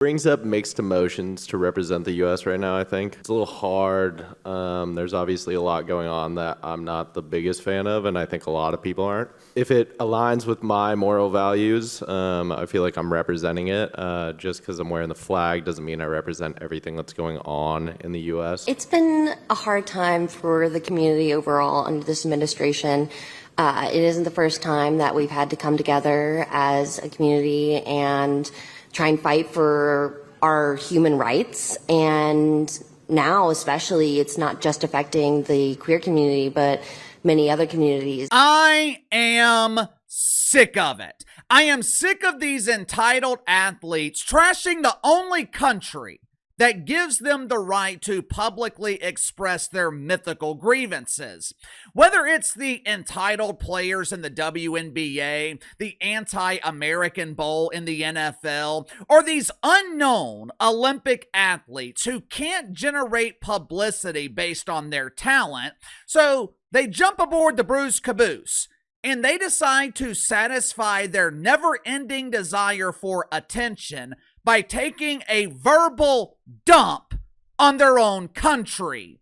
Brings up mixed emotions to represent the U.S. right now, I think. It's a little hard. There's obviously a lot going on that I'm not the biggest fan of, and I think a lot of people aren't. If it aligns with my moral values, I feel like I'm representing it. Just because I'm wearing the flag doesn't mean I represent everything that's going on in the U.S. It's been a hard time for the community overall under this administration. It isn't the first time that we've had to come together as a community and try and fight for our human rights. And now, especially, it's not just affecting the queer community, but many other communities. I am sick of it. I am sick of these entitled athletes trashing the only country that gives them the right to publicly express their mythical grievances. Whether it's the entitled players in the WNBA, the anti-American Bowl in the NFL, or these unknown Olympic athletes who can't generate publicity based on their talent, so they jump aboard the Bruise Caboose and they decide to satisfy their never-ending desire for attention by taking a verbal dump on their own country.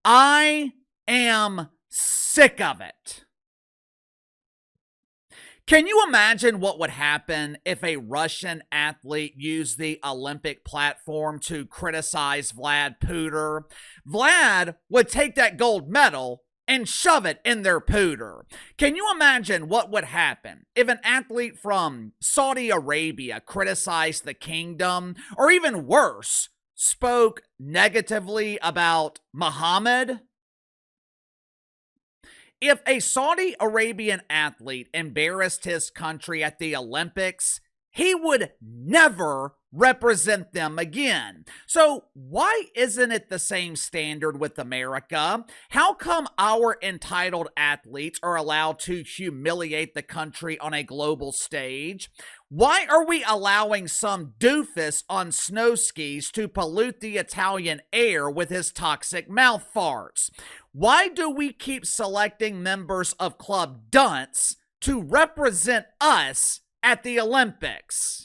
I am sick of it. Can you imagine what would happen if a Russian athlete used the Olympic platform to criticize Vlad Putin? Vlad would take that gold medal and shove it in their pooter. Can you imagine what would happen if an athlete from Saudi Arabia criticized the kingdom, or even worse, spoke negatively about Muhammad? If a Saudi Arabian athlete embarrassed his country at the Olympics, he would never represent them again. So why isn't it the same standard with America? How come our entitled athletes are allowed to humiliate the country on a global stage? Why are we allowing some doofus on snow skis to pollute the Italian air with his toxic mouth farts? Why do we keep selecting members of Club Dunce to represent us at the Olympics?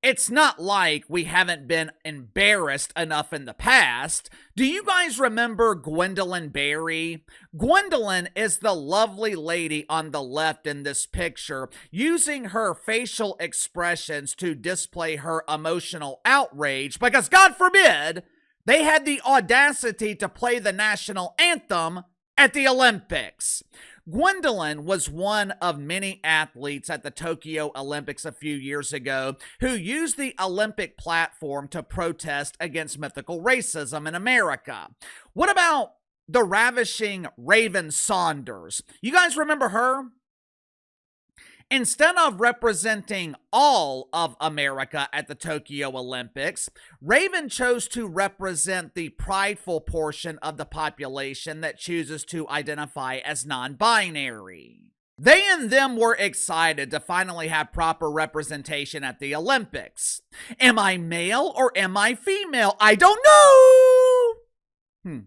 It's not like we haven't been embarrassed enough in the past. Do you guys remember Gwendolyn Berry? Gwendolyn is the lovely lady on the left in this picture, using her facial expressions to display her emotional outrage because, God forbid, they had the audacity to play the national anthem at the Olympics. Gwendolyn was one of many athletes at the Tokyo Olympics a few years ago who used the Olympic platform to protest against mythical racism in America. What about the ravishing Raven Saunders? You guys remember her? Instead of representing all of America at the Tokyo Olympics, Raven chose to represent the prideful portion of the population that chooses to identify as non-binary. They and them were excited to finally have proper representation at the Olympics. Am I male or am I female? I don't know!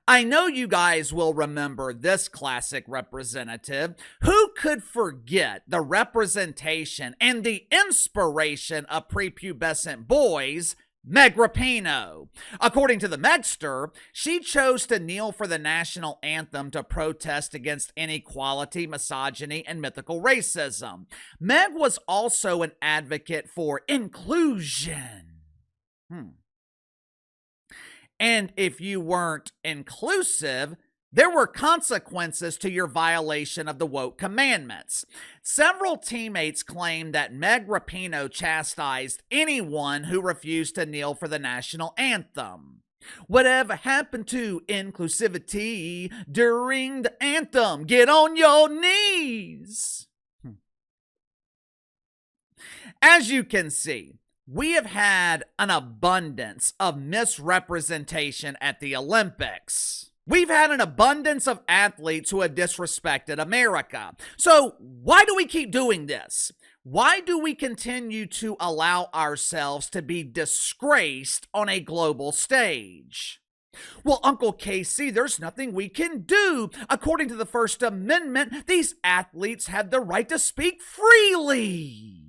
I know you guys will remember this classic representative. Who could forget the representation and the inspiration of prepubescent boys, Meg Rapinoe? According to the Megster, she chose to kneel for the national anthem to protest against inequality, misogyny, and mythical racism. Meg was also an advocate for inclusion. And if you weren't inclusive, there were consequences to your violation of the woke commandments. Several teammates claimed that Meg Rapinoe chastised anyone who refused to kneel for the national anthem. Whatever happened to inclusivity during the anthem? Get on your knees! As you can see, we have had an abundance of misrepresentation at the Olympics. We've had an abundance of athletes who have disrespected America. So why do we keep doing this? Why do we continue to allow ourselves to be disgraced on a global stage? Well, Uncle Casey, there's nothing we can do. According to the First Amendment, these athletes have the right to speak freely.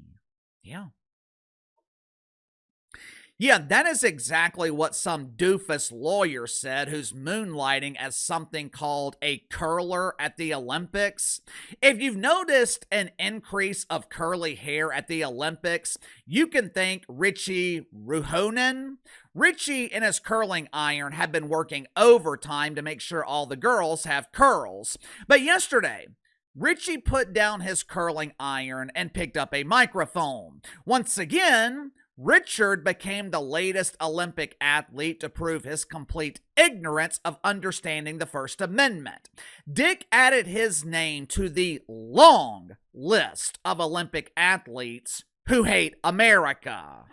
Yeah, that is exactly what some doofus lawyer said who's moonlighting as something called a curler at the Olympics. If you've noticed an increase of curly hair at the Olympics, you can thank Richie Ruohonen. Richie and his curling iron have been working overtime to make sure all the girls have curls. But yesterday, Richie put down his curling iron and picked up a microphone. Once again, Richard became the latest Olympic athlete to prove his complete ignorance of understanding the First Amendment. Dick added his name to the long list of Olympic athletes who hate America.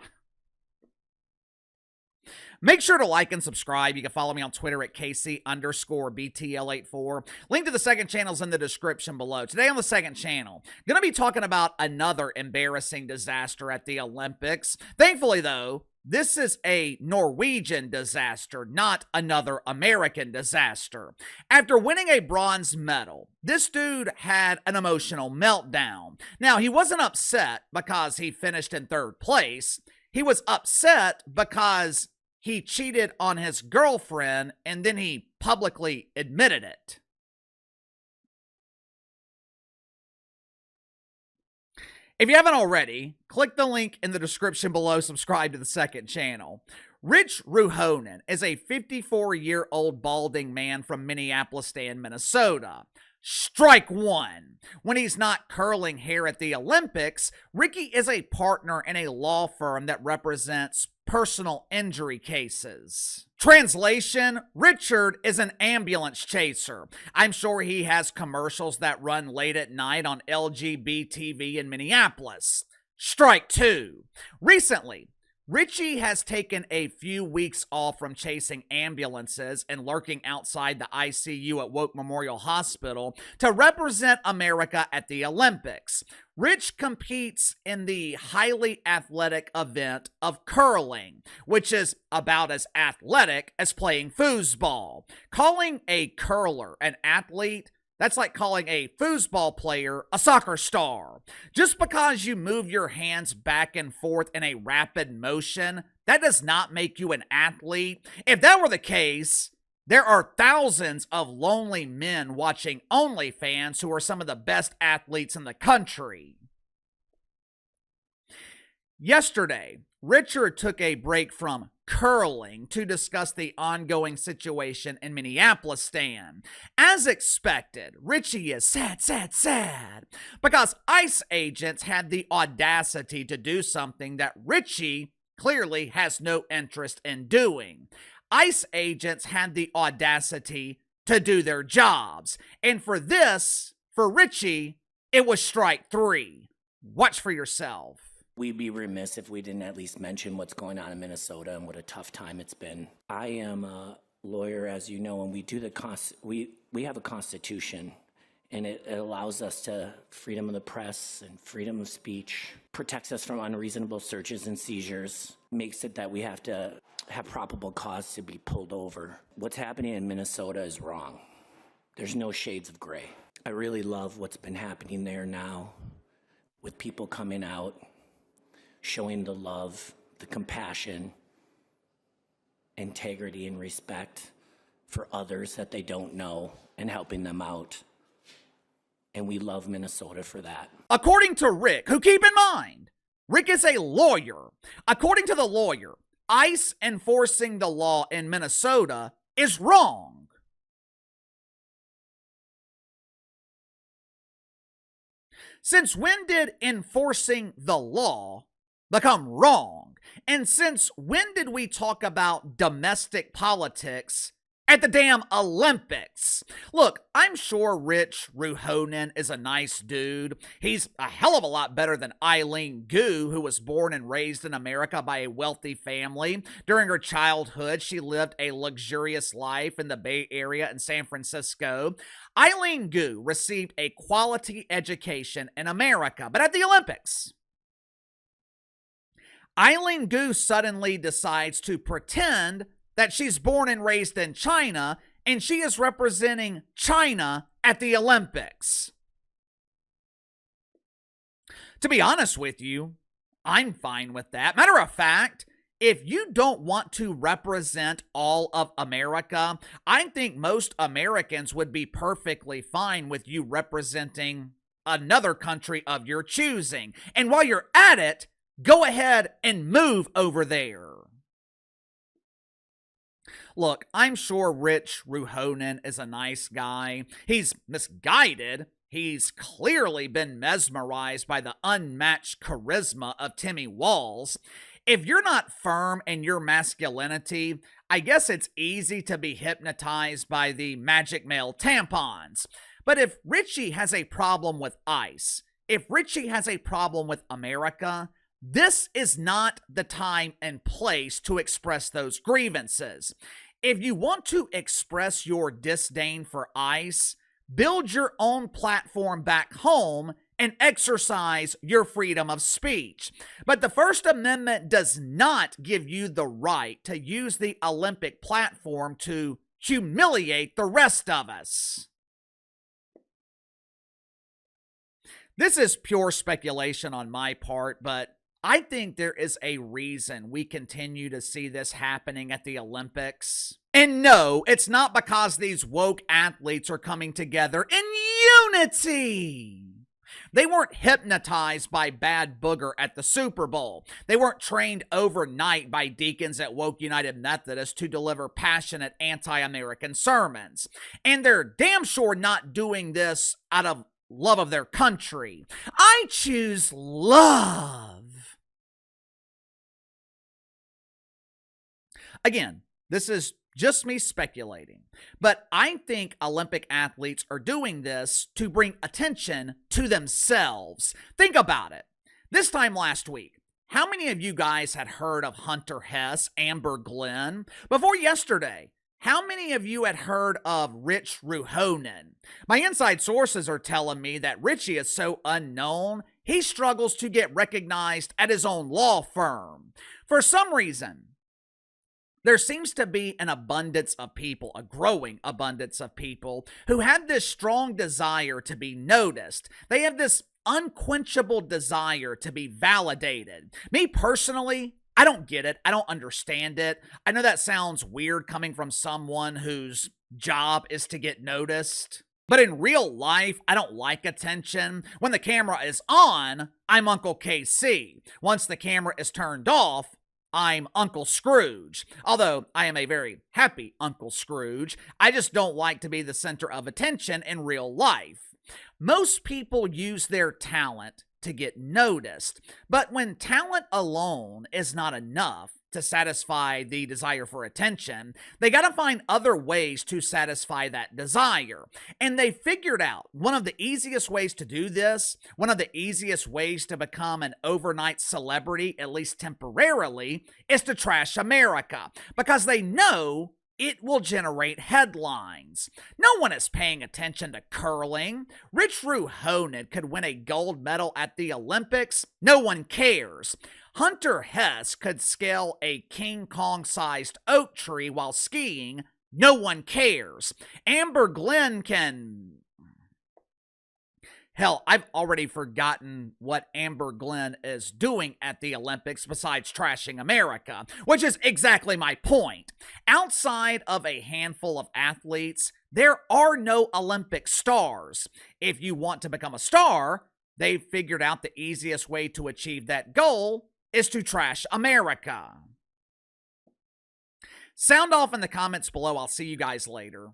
Make sure to like and subscribe. You can follow me on Twitter at KC_BTL84. Link to the second channel is in the description below. Today on the second channel, going to be talking about another embarrassing disaster at the Olympics. Thankfully, though, this is a Norwegian disaster, not another American disaster. After winning a bronze medal, this dude had an emotional meltdown. Now, he wasn't upset because he finished in third place. He was upset because he cheated on his girlfriend, and then he publicly admitted it. If you haven't already, click the link in the description below, subscribe to the second channel. Rich Ruohonen is a 54-year-old balding man from Minneapolis, Minnesota. Strike one. When he's not curling hair at the Olympics, Ricky is a partner in a law firm that represents personal injury cases. Translation, Richard is an ambulance chaser. I'm sure he has commercials that run late at night on LGBTV in Minneapolis. Strike two. Recently, Richie has taken a few weeks off from chasing ambulances and lurking outside the ICU at Woke Memorial Hospital to represent America at the Olympics. Rich competes in the highly athletic event of curling, which is about as athletic as playing foosball. Calling a curler an athlete, that's like calling a foosball player a soccer star. Just because you move your hands back and forth in a rapid motion, that does not make you an athlete. If that were the case, there are thousands of lonely men watching OnlyFans who are some of the best athletes in the country. Yesterday, Richard took a break from curling to discuss the ongoing situation in Minneapolis, Stan. As expected, Richie is sad because ICE agents had the audacity to do something that Richie clearly has no interest in doing. ICE agents had the audacity to do their jobs, and for this, for Richie, it was strike three. Watch for yourself. We'd be remiss if we didn't at least mention what's going on in Minnesota and what a tough time it's been. I am a lawyer, as you know, and we do we have a constitution, and it allows us to freedom of the press and freedom of speech, protects us from unreasonable searches and seizures, makes it that we have to have probable cause to be pulled over. What's happening in Minnesota is wrong. There's no shades of gray. I really love what's been happening there now with people coming out, showing the love, the compassion, integrity, and respect for others that they don't know and helping them out. And we love Minnesota for that. According to Rick, who, keep in mind, Rick is a lawyer. According to the lawyer, ICE enforcing the law in Minnesota is wrong. Since when did enforcing the law become wrong? And since when did we talk about domestic politics at the damn Olympics? Look, I'm sure Rich Ruohonen is a nice dude. He's a hell of a lot better than Eileen Gu, who was born and raised in America by a wealthy family. During her childhood, she lived a luxurious life in the Bay Area and San Francisco. Eileen Gu received a quality education in America, but at the Olympics, Eileen Gu suddenly decides to pretend that she's born and raised in China, and she is representing China at the Olympics. To be honest with you, I'm fine with that. Matter of fact, if you don't want to represent all of America, I think most Americans would be perfectly fine with you representing another country of your choosing. And while you're at it, go ahead and move over there. Look, I'm sure Rich Ruohonen is a nice guy. He's misguided. He's clearly been mesmerized by the unmatched charisma of Timmy Walls. If you're not firm in your masculinity, I guess it's easy to be hypnotized by the magic male tampons. But if Richie has a problem with ICE, if Richie has a problem with America, this is not the time and place to express those grievances. If you want to express your disdain for ICE, build your own platform back home and exercise your freedom of speech. But the First Amendment does not give you the right to use the Olympic platform to humiliate the rest of us. This is pure speculation on my part, but I think there is a reason we continue to see this happening at the Olympics. And no, it's not because these woke athletes are coming together in unity. They weren't hypnotized by Bad Booger at the Super Bowl. They weren't trained overnight by deacons at Woke United Methodist to deliver passionate anti-American sermons. And they're damn sure not doing this out of love of their country. I choose love. Again, this is just me speculating, but I think Olympic athletes are doing this to bring attention to themselves. Think about it. This time last week, how many of you guys had heard of Hunter Hess, Amber Glenn? Before yesterday, how many of you had heard of Rich Ruohonen? My inside sources are telling me that Richie is so unknown, he struggles to get recognized at his own law firm. For some reason, there seems to be an abundance of people, a growing abundance of people, who have this strong desire to be noticed. They have this unquenchable desire to be validated. Me personally, I don't get it. I don't understand it. I know that sounds weird coming from someone whose job is to get noticed. But in real life, I don't like attention. When the camera is on, I'm Uncle KC. Once the camera is turned off, I'm Uncle Scrooge. Although I am a very happy Uncle Scrooge, I just don't like to be the center of attention in real life. Most people use their talent to get noticed, but when talent alone is not enough to satisfy the desire for attention, they gotta find other ways to satisfy that desire. And they figured out one of the easiest ways to do this, one of the easiest ways to become an overnight celebrity, at least temporarily, is to trash America. Because they know it will generate headlines. No one is paying attention to curling. Rich Ruohonen could win a gold medal at the Olympics. No one cares. Hunter Hess could scale a King Kong-sized oak tree while skiing. No one cares. Amber Glenn can... Hell, I've already forgotten what Amber Glenn is doing at the Olympics besides trashing America, which is exactly my point. Outside of a handful of athletes, there are no Olympic stars. If you want to become a star, they've figured out the easiest way to achieve that goal is to trash America. Sound off in the comments below. I'll see you guys later.